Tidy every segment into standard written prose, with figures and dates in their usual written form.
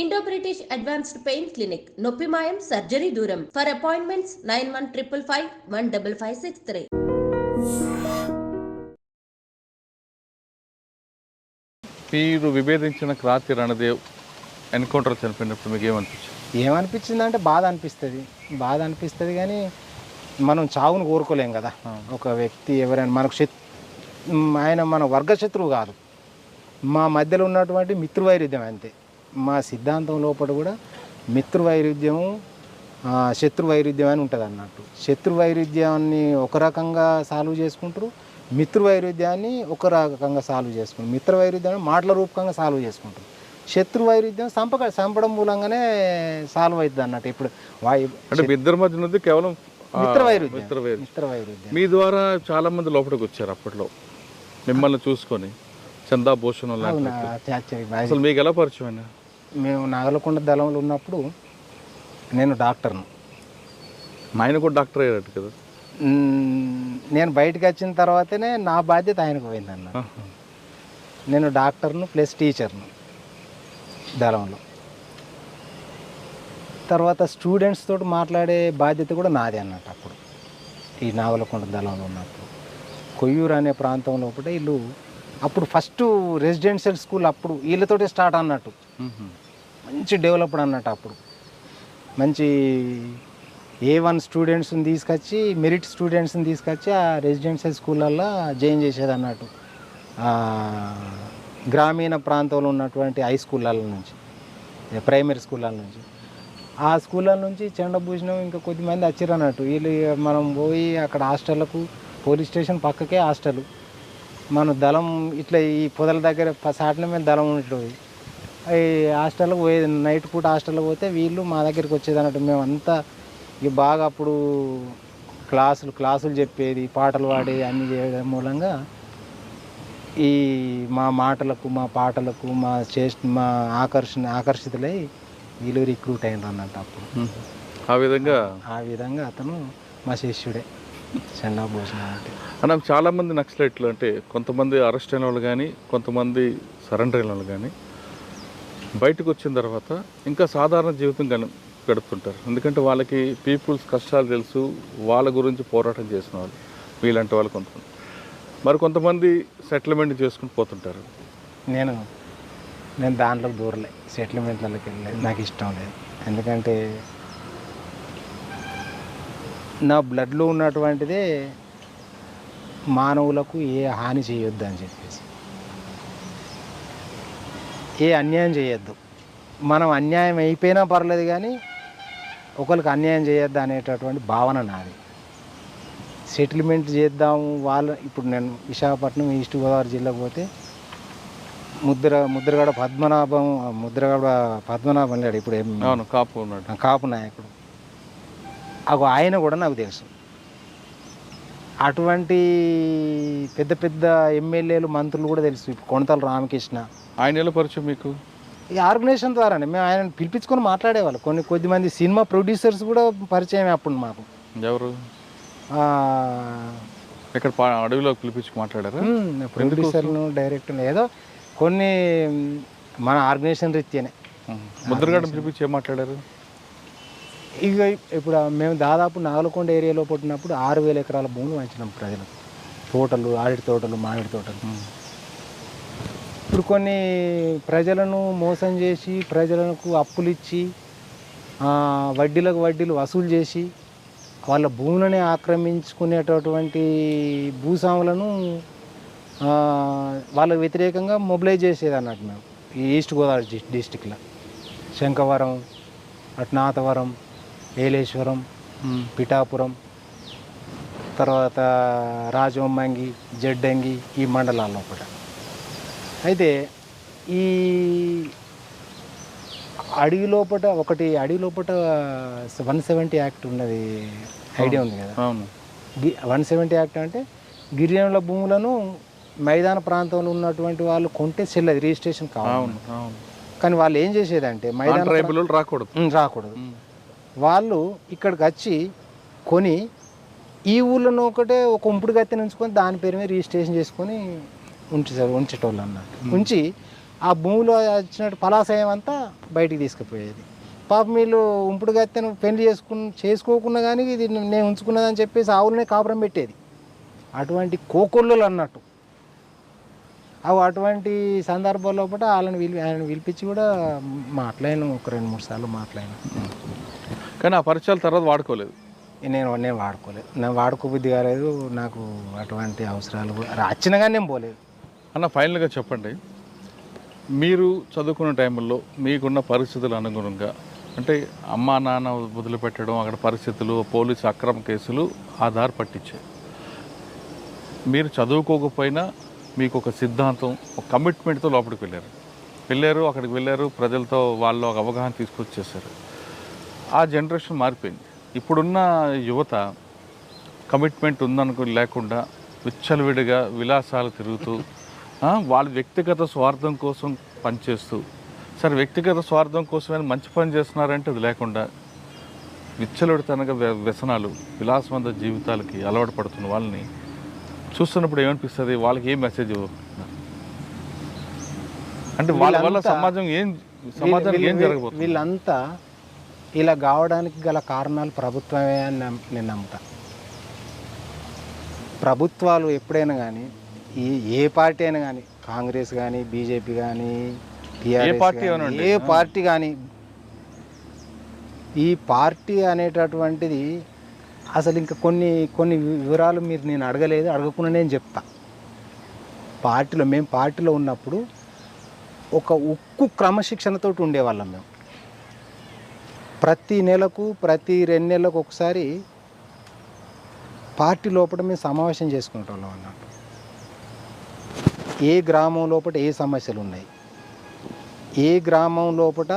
Indo British advanced pain clinic నొప్పి మాయం surgery దూరం ఫర్ అపాయింట్మెంట్స్ 9155515563. మీరు విభేదించిన క్రాంతి రణదేవ్ ఎన్కౌంటర్ చనిపోయినప్పుడు మీకు ఏమనిపించింది అంటే బాధ అనిపిస్తుంది కానీ మనం చావును కోరుకోలేం కదా. ఒక వ్యక్తి ఎవరైనా మనకు ఆయన మన వర్గశత్రువు కాదు, మా మధ్యలో ఉన్నటువంటి మిత్రువైరుధ్యం అంతే. మా సిద్ధాంతం లోపల కూడా మిత్రువైరుధ్యం శత్రువైరుధ్యం అని ఉంటుంది అన్నట్టు. శత్రువైరుధ్యాన్ని ఒక రకంగా సాల్వ్ చేసుకుంటారు, మిత్రువైరుధ్యాన్ని ఒక రకంగా సాల్వ్ చేసుకుంటారు. మిత్రవైరుధ్యాన్ని మాటల రూపకంగా సాల్వ్ చేసుకుంటారు. శత్రువైరుధ్యం చంపడం మూలంగానే సాల్వ్ అవుతుంది అన్నట్టు. ఇప్పుడు అంటే ఇద్దరి మధ్య ఉన్నది కేవలం మిత్రవైరుధ్యం. మీ ద్వారా చాలా మంది లోపలికి వచ్చారు అప్పట్లో మిమ్మల్ని చూసుకొని, చందా భూషణ్. అసలు మీకు ఎలా పరిచయం అయినా? మేము నాగలకొండ దళంలో ఉన్నప్పుడు నేను డాక్టర్ను. ఆయన కూడా డాక్టర్ అయ్యారు కదా. నేను బయటకు వచ్చిన తర్వాతనే నా బాధ్యత ఆయనకు పోయిందన్న. నేను డాక్టర్ను ప్లస్ టీచర్ను దళంలో. తర్వాత స్టూడెంట్స్ తోటి మాట్లాడే బాధ్యత కూడా నాదే అన్నట్టు. అప్పుడు ఈ నాగలకొండ దళంలో ఉన్నప్పుడు కొయ్యూరు అనే ప్రాంతంలో ఒకటి వీళ్ళు అప్పుడు ఫస్ట్ రెసిడెన్షియల్ స్కూల్ అప్పుడు వీళ్ళతోటే స్టార్ట్ అన్నట్టు. మంచి డెవలప్డ్ అన్నట్టు. అప్పుడు మంచి A1 స్టూడెంట్స్ని తీసుకొచ్చి, మెరిట్ స్టూడెంట్స్ని తీసుకొచ్చి ఆ రెసిడెన్షియల్ స్కూళ్ళల్లో జాయిన్ చేసేది అన్నట్టు. గ్రామీణ ప్రాంతంలో ఉన్నటువంటి హై స్కూళ్ళ నుంచి, ప్రైమరీ స్కూళ్ళ నుంచి, ఆ స్కూళ్ళ నుంచి చండభూషణం ఇంకా కొద్దిమంది వచ్చారు అన్నట్టు. వీళ్ళు మనం పోయి అక్కడ హాస్టళ్లకు, పోలీస్ స్టేషన్ పక్కకే హాస్టల్, మన దళం ఇట్లా ఈ పొదల దగ్గర సాటిన మీద దళం ఉంటుంది. ఈ హాస్టల్కి పోయేది, నైట్ పూట హాస్టల్కి పోతే వీళ్ళు మా దగ్గరికి వచ్చేది అన్నట్టు. మేమంతా ఇక బాగా అప్పుడు క్లాసులు చెప్పేది, పాటలు పాడేది, అన్నీ చేయడం మూలంగా ఈ మా మాటలకు, మా పాటలకు, మా ఆకర్షితులై వీళ్ళు రిక్రూట్ అయినారు అన్నట్టు. అప్పుడు ఆ విధంగా అతను మా శిష్యుడే చందా భూషణ్ అంటే. అన్న, చాలామంది నక్సలైట్లు అంటే కొంతమంది అరెస్ట్ అయిన వాళ్ళు కానీ, కొంతమంది సరెండర్ అయిన వాళ్ళు కానీ బయటకు వచ్చిన తర్వాత ఇంకా సాధారణ జీవితం గడుపుతుంటారు. ఎందుకంటే వాళ్ళకి పీపుల్స్ కష్టాలు తెలుసు, వాళ్ళ గురించి పోరాటం చేసిన వాళ్ళు వీళ్ళంటే వాళ్ళు కొంతమంది. మరి కొంతమంది సెటిల్మెంట్ చేసుకుని పోతుంటారు. నేను దాంట్లోకి దూరలే, సెటిల్మెంట్లకి వెళ్ళలేదు, నాకు ఇష్టం లేదు. ఎందుకంటే నా బ్లడ్లో ఉన్నటువంటిదే మానవులకు ఏ హాని చేయొద్దు అని చెప్పేసి, ఏ అన్యాయం చేయొద్దు. మనం అన్యాయం అయిపోయినా పర్లేదు కానీ ఒకరికి అన్యాయం చేయొద్దు అనేటటువంటి భావన నాది. సెటిల్మెంట్ చేద్దాము ఇప్పుడు నేను విశాఖపట్నం ఈస్ట్ గోదావరి జిల్లాకు పోతే ముద్రగడ పద్మనాభం లేడు ఇప్పుడు, కాపు నాయకుడు, ఆయన కూడా నాకు తెలుసు. అటువంటి పెద్ద పెద్ద ఎమ్మెల్యేలు, మంత్రులు కూడా తెలుసు. ఇప్పుడు కొణతల రామకృష్ణ. ఆయన ఎలా పరిచయం మీకు? ఈ ఆర్గనైజేషన్ ద్వారానే మేము ఆయన పిలిపించుకొని మాట్లాడేవాళ్ళు. కొద్దిమంది సినిమా ప్రొడ్యూసర్స్ కూడా పరిచయం అప్పుడు మాకు. ఎవరు? ఇక్కడ అడవిలో పిలిపించి మాట్లాడారు ప్రొడ్యూసర్ను, డైరెక్టర్లు, ఏదో కొన్ని మన ఆర్గనైజేషన్ రీత్యానే. ముద్రగడ పిలిపించి ఏం మాట్లాడారు? ఇక ఇప్పుడు మేము దాదాపు నాగలకొండ ఏరియాలో పుట్టినప్పుడు 6,000 ఎకరాల భూములు వంచినాం ప్రజలకు. తోటలు, ఆడిటి తోటలు, మామిడి తోటలు. ఇప్పుడు కొన్ని ప్రజలను మోసం చేసి, ప్రజలకు అప్పులు ఇచ్చి, వడ్డీలు వసూలు చేసి వాళ్ళ భూములని ఆక్రమించుకునేటటువంటి భూస్వాములను వాళ్ళకు వ్యతిరేకంగా మొబిలైజ్ చేసేది అన్నట్టు. మేము ఈ ఈస్ట్ గోదావరి డిస్టిక్లో శంఖవరం, నాతవరం, ఏలేశ్వరం, పిఠాపురం, తర్వాత రాజవొమ్మంగి, జడ్డంగి, ఈ మండలాల్లో కూడా. అయితే ఈ అడవి లోపల 170 యాక్ట్ ఉన్నది, ఐడియా ఉంది కదా. 170 యాక్ట్ అంటే గిరిజనుల భూములను మైదాన ప్రాంతంలో ఉన్నటువంటి వాళ్ళు కొంటే చెల్లది, రిజిస్ట్రేషన్ కావాలి. కానీ వాళ్ళు ఏం చేసేదంటే మైదాన రాకూడదు. వాళ్ళు ఇక్కడికి వచ్చి కొని ఈ ఊళ్ళో ఒకటే ఒక ఉంపుడు గత్తెని ఉంచుకొని దాని పేరు మీద రిజిస్ట్రేషన్ చేసుకొని ఉంచేటోళ్ళు అన్నట్టు. ఉంచి ఆ భూమిలో వచ్చినట్టు పలాసయం అంతా బయటికి తీసుకుపోయేది. పాపం వీళ్ళు ఉంపుడు గత్తెను పెళ్లి చేసుకోకుండా కానీ ఇది నేను ఉంచుకున్నదని చెప్పేసి ఆవులనే కాపురం పెట్టేది. అటువంటి కోకొల్లులు అన్నట్టు అటువంటి సందర్భాల్లో ఆయన పిలిపించి కూడా మాట్లాడాను, ఒక 2-3 సార్లు మాట్లాడాను. కానీ ఆ పరిచయాల తర్వాత వాడుకోలేదు. నేను వాడుకోలేదు, నేను వాడుకోబుద్ధి కాలేదు, నాకు అటువంటి అవసరాలు వచ్చినా కానీ నేను పోలేదు. అన్న ఫైనల్గా చెప్పండి, మీరు చదువుకున్న టైంలో మీకున్న పరిస్థితుల అనుగుణంగా అంటే అమ్మా నాన్న వదిలిపెట్టడం, అక్కడ పరిస్థితులు, పోలీసు అక్రమ కేసులు ఆధార్ పట్టించాయి. మీరు చదువుకోకపోయినా మీకు ఒక సిద్ధాంతం, ఒక కమిట్మెంట్తో లోపలికి వెళ్ళారు, అక్కడికి వెళ్ళారు, ప్రజలతో వాళ్ళు ఒక అవగాహన తీసుకొచ్చేసారు. ఆ జనరేషన్ మారిపోయింది. ఇప్పుడున్న యువత కమిట్మెంట్ లేకుండా విచ్చలవిడిగా విలాసాలు తిరుగుతూ వాళ్ళ వ్యక్తిగత స్వార్థం కోసం పనిచేస్తూ, సరే వ్యక్తిగత స్వార్థం కోసమైనా మంచి పని చేస్తున్నారంటే అది లేకుండా విచ్చలవిడితనంగా వ్యసనాలు, విలాసవంత జీవితాలకి అలవాటు పడుతున్న వాళ్ళని చూస్తున్నప్పుడు ఏమనిపిస్తుంది? వాళ్ళకి ఏం మెసేజ్ అంటే వాళ్ళ వల్ల సమాజానికి ఏం జరగబోతుంది? వీళ్ళంతా ఇలా కావడానికి గల కారణాలు ప్రభుత్వమే అని నేను నమ్ముతా. ప్రభుత్వాలు ఎప్పుడైనా కానీ ఏ పార్టీ అయినా కానీ, కాంగ్రెస్ కానీ, బీజేపీ కానీ, టీఆర్ఎస్, ఏ పార్టీ కానీ, ఈ పార్టీ అనేటటువంటిది అసలు ఇంకా కొన్ని వివరాలు నేను అడగకుండా నేను చెప్తా. మేము పార్టీలో ఉన్నప్పుడు ఒక ఉక్కు క్రమశిక్షణతో ఉండేవాళ్ళం. మేము ప్రతి నెలకు, ప్రతి 2 నెలలకు ఒకసారి పార్టీ లోపల మేము సమావేశం చేసుకుంటాం అన్నట్టు. ఏ గ్రామం లోపల ఏ సమస్యలు ఉన్నాయి, ఏ గ్రామం లోపల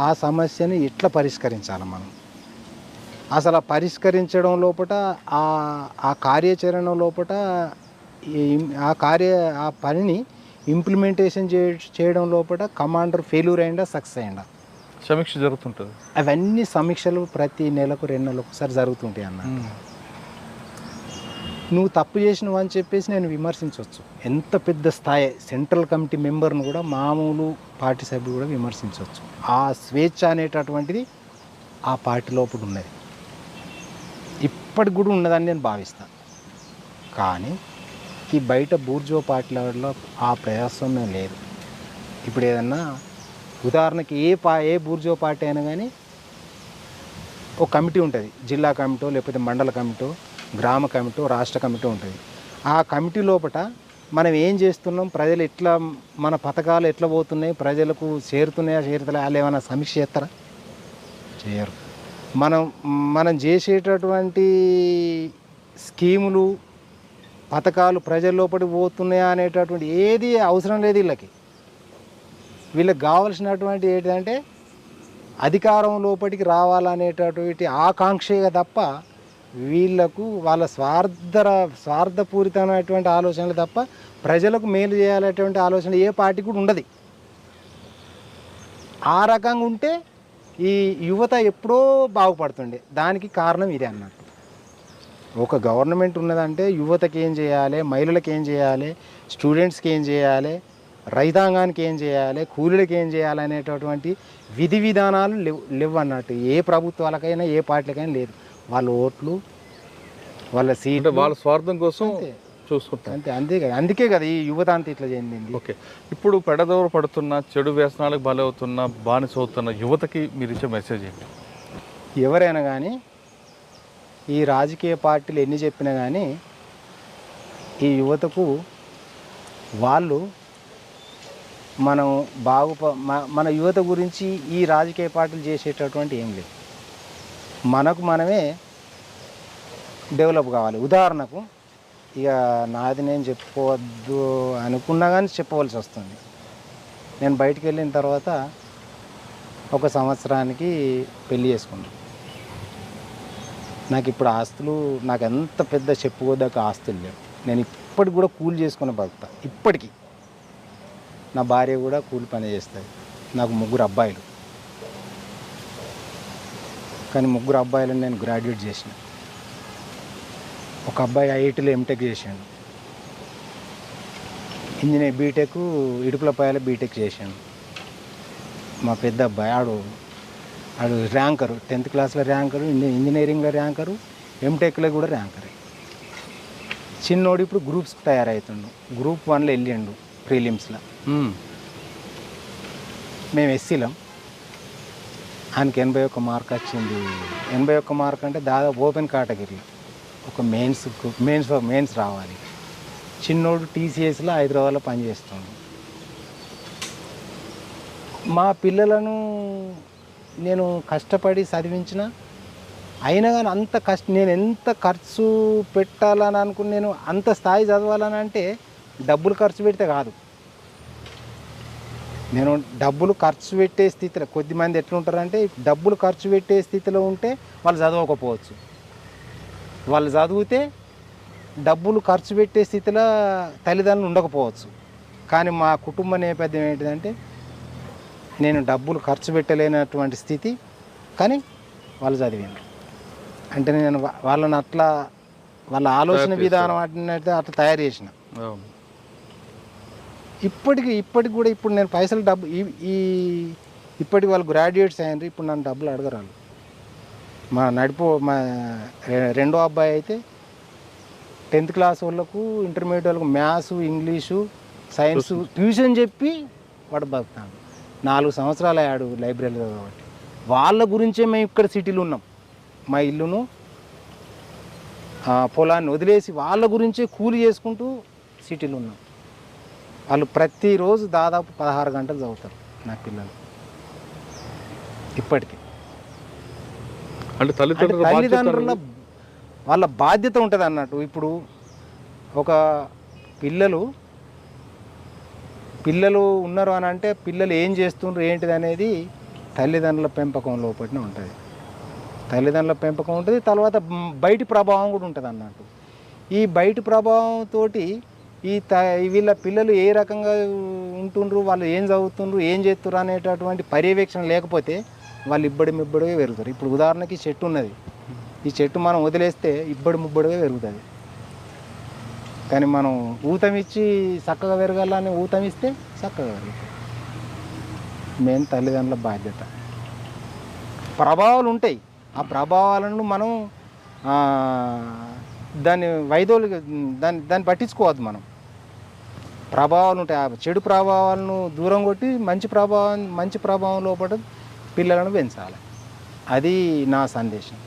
ఆ సమస్యని ఎట్లా పరిష్కరించాలి మనం, అసలు పరిష్కరించడం లోపల ఆ కార్యాచరణ లోపల ఆ పనిని ఇంప్లిమెంటేషన్ చేయడం లోపల కమాండర్ ఫెయిల్యూర్ అయిందా, సక్సెస్ అయిందా, సమీక్ష జరుగుతుంటుంది. అవన్నీ సమీక్షలు ప్రతి నెలకు 2 నెలలకు ఒకసారి జరుగుతుంటాయి అన్న. నువ్వు తప్పు చేసినవు అని చెప్పేసి నేను విమర్శించవచ్చు. ఎంత పెద్ద స్థాయి సెంట్రల్ కమిటీ మెంబర్ను కూడా, మామూలు పార్టీ సభ్యులు కూడా విమర్శించవచ్చు. ఆ స్వేచ్ఛ అనేటటువంటిది ఆ పార్టీ లోపల ఉన్నది, ఇప్పటికి కూడా ఉన్నదని నేను భావిస్తాను. కానీ ఈ బయట బూర్జో పార్టీలలో ఆ ప్రజాస్వామ్యం లేదు. ఇప్పుడు ఏదన్నా ఉదాహరణకి ఏ బూర్జో పార్టీ అయినా కానీ ఒక కమిటీ ఉంటుంది, జిల్లా కమిటీ లేకపోతే మండల కమిటీ, గ్రామ కమిటీ, రాష్ట్ర కమిటీ ఉంటుంది. ఆ కమిటీ లోపల మనం ఏం చేస్తున్నాం, ప్రజలు ఎట్లా, మన పథకాలు ఎట్లా పోతున్నాయి, ప్రజలకు చేరుతున్నాయా చేరుతలే, వాళ్ళు ఏమైనా సమీక్ష చేస్తారా? చేయరు. మనం చేసేటటువంటి స్కీములు, పథకాలు ప్రజల లోపలికి పోతున్నాయా అనేటటువంటి ఏది అవసరం లేదు వీళ్ళకి కావాల్సినటువంటి ఏంటంటే అధికారం లోపలికి రావాలనేటటువంటి ఆకాంక్షగా తప్ప వీళ్లకు వాళ్ళ స్వార్థపూరితమైనటువంటి ఆలోచనలు తప్ప ప్రజలకు మేలు చేయాలనేటువంటి ఆలోచన ఏ పార్టీ కూడా ఉండదు. ఆ రకంగా ఉంటే ఈ యువత ఎప్పుడో బాగుపడుతుండే. దానికి కారణం ఇదే అన్నట్టు. ఒక గవర్నమెంట్ ఉన్నదంటే యువతకి ఏం చేయాలి, మహిళలకు ఏం చేయాలి, స్టూడెంట్స్కి ఏం చేయాలి, రైతాంగానికి ఏం చేయాలి, కూలీలకు ఏం చేయాలి అనేటటువంటి విధి విధానాలు లేవు అన్నట్టు. ఏ ప్రభుత్వాలకైనా ఏ పార్టీలకైనా లేదు. వాళ్ళ ఓట్లు, వాళ్ళ సీట్లు, వాళ్ళ స్వార్థం కోసం చూసుకుంటారు అంతే కదా. అందుకే కదా ఈ యువత అంతా ఇట్లా చెందింది. ఓకే, ఇప్పుడు పెడదోర పడుతున్న, చెడు వ్యసనాలకు బలవుతున్న, బానిస అవుతున్న యువతకి మీరు ఇచ్చే మెసేజ్ ఏంటి? ఎవరైనా కానీ ఈ రాజకీయ పార్టీలు ఎన్ని చెప్పినా కానీ ఈ యువతకు వాళ్ళు మన యువత గురించి ఈ రాజకీయ పార్టీలు చేసేటటువంటి ఏం లేదు. మనకు మనమే డెవలప్ కావాలి. ఉదాహరణకు ఇక నాది నేను చెప్పుకోవద్దు అనుకున్నా కానీ చెప్పవలసి వస్తుంది. నేను బయటికి వెళ్ళిన తర్వాత 1 సంవత్సరానికి పెళ్ళి చేసుకున్నాను. నాకు ఇప్పుడు ఆస్తులు, నాకు ఎంత పెద్ద చెప్పుకోదగ్గ ఆస్తులు లేవు. నేను ఇప్పటికి కూడా కూలి చేసుకుని బతుకుతా. ఇప్పటికీ నా భార్య కూడా కూలి పని చేస్తుంది. నాకు 3 అబ్బాయిలు. కానీ 3 అబ్బాయిలను నేను గ్రాడ్యుయేట్ చేసిన. ఒక అబ్బాయి ఐఐటీలో ఎంటెక్ చేసాడు. ఇంజనీర్ బీటెక్ ఇడుపులపాయల బీటెక్ చేశాను. మా పెద్ద అబ్బాయి ఆడు ర్యాంకరు, 10th క్లాస్లో ర్యాంకరు, ఇంజనీరింగ్లో ర్యాంకరు, ఎంటెక్లో కూడా ర్యాంకరే. చిన్నోడు ఇప్పుడు గ్రూప్స్ తయారవుతుండు, గ్రూప్ 1లో వెళ్ళిండు ప్రీలిమ్స్లో. మేము ఎస్సీలం, ఆయనకి 81 మార్క్ వచ్చింది. 81 మార్క్ అంటే దాదాపు ఓపెన్ కేటగిరీలో ఒక మెయిన్స్ రావాలి. చిన్నోడు టీసీఎస్లో హైదరాబాద్లో పనిచేస్తుండు. మా పిల్లలను నేను కష్టపడి చదివించిన, అయినా కానీ నేను ఎంత ఖర్చు పెట్టాలని అనుకుని నేను అంత స్థాయి చదవాలని అంటే డబ్బులు ఖర్చు పెడితే కాదు. నేను డబ్బులు ఖర్చు పెట్టే స్థితిలో, కొద్దిమంది ఎట్లుంటారంటే డబ్బులు ఖర్చు పెట్టే స్థితిలో ఉంటే వాళ్ళు చదవకపోవచ్చు, వాళ్ళు చదివితే డబ్బులు ఖర్చు పెట్టే స్థితిలో తల్లిదండ్రులు ఉండకపోవచ్చు. కానీ మా కుటుంబ నేపథ్యం ఏంటిదంటే నేను డబ్బులు ఖర్చు పెట్టలేనటువంటి స్థితి, కానీ వాళ్ళు చదివాను అంటే నేను వాళ్ళని అట్లా వాళ్ళ ఆలోచన విధానం అట్లా తయారు చేసిన. ఇప్పటికి కూడా ఇప్పుడు నేను పైసలు డబ్బు ఇప్పటికి వాళ్ళు గ్రాడ్యుయేట్స్ అయ్యారు, ఇప్పుడు నన్ను డబ్బులు అడగరాలు. మా రెండో అబ్బాయి అయితే 10th క్లాస్ వాళ్ళకు, ఇంటర్మీడియట్ వాళ్ళకు మ్యాథ్స్, ఇంగ్లీషు, సైన్స్ ట్యూషన్ చెప్పి వాడు బతుకుతాడు. 4 సంవత్సరాలు అయ్యాడు లైబ్రరీలో. కాబట్టి వాళ్ళ గురించే మేము ఇక్కడ సిటీలో ఉన్నాం. మా ఇల్లును పొలాన్ని వదిలేసి వాళ్ళ గురించే కూలి చేసుకుంటూ సిటీలో ఉన్నాం. వాళ్ళు ప్రతిరోజు దాదాపు 16 గంటలు చదువుతారు నా పిల్లలు ఇప్పటికీ. అంటే తల్లిదండ్రుల వాళ్ళ బాధ్యత ఉంటుంది అన్నట్టు. ఇప్పుడు ఒక పిల్లలు ఉన్నారు అని అంటే పిల్లలు ఏం చేస్తుండ్రు ఏంటిది అనేది తల్లిదండ్రుల పెంపకం లోపలనే ఉంటుంది. తల్లిదండ్రుల పెంపకం ఉంటుంది, తర్వాత బయటి ప్రభావం కూడా ఉంటుంది అన్నట్టు. ఈ బయటి ప్రభావంతో వీళ్ళ పిల్లలు ఏ రకంగా ఉంటుండ్రు, వాళ్ళు ఏం చదువుతుండ్రు, ఏం చేస్తున్నారు అనేటటువంటి పర్యవేక్షణ లేకపోతే వాళ్ళు ఇబ్బడిగా పెరుగుతారు. ఇప్పుడు ఉదాహరణకి చెట్టు ఉన్నది, ఈ చెట్టు మనం వదిలేస్తే ముబ్బడిగా పెరుగుతుంది. కానీ మనం ఊతమిచ్చి చక్కగా పెరగాలని ఊతమిస్తే చక్కగా పెరుగుతుంది. మెయిన్ తల్లిదండ్రుల బాధ్యత. ప్రభావాలు ఉంటాయి, ఆ ప్రభావాలను మనం దాన్ని పట్టించుకోవద్దు. మనం ప్రభావాలు ఉంటాయి, ఆ చెడు ప్రభావాలను దూరం కొట్టి మంచి ప్రభావం లోపల పిల్లలను పెంచాలి. అది నా సందేశం.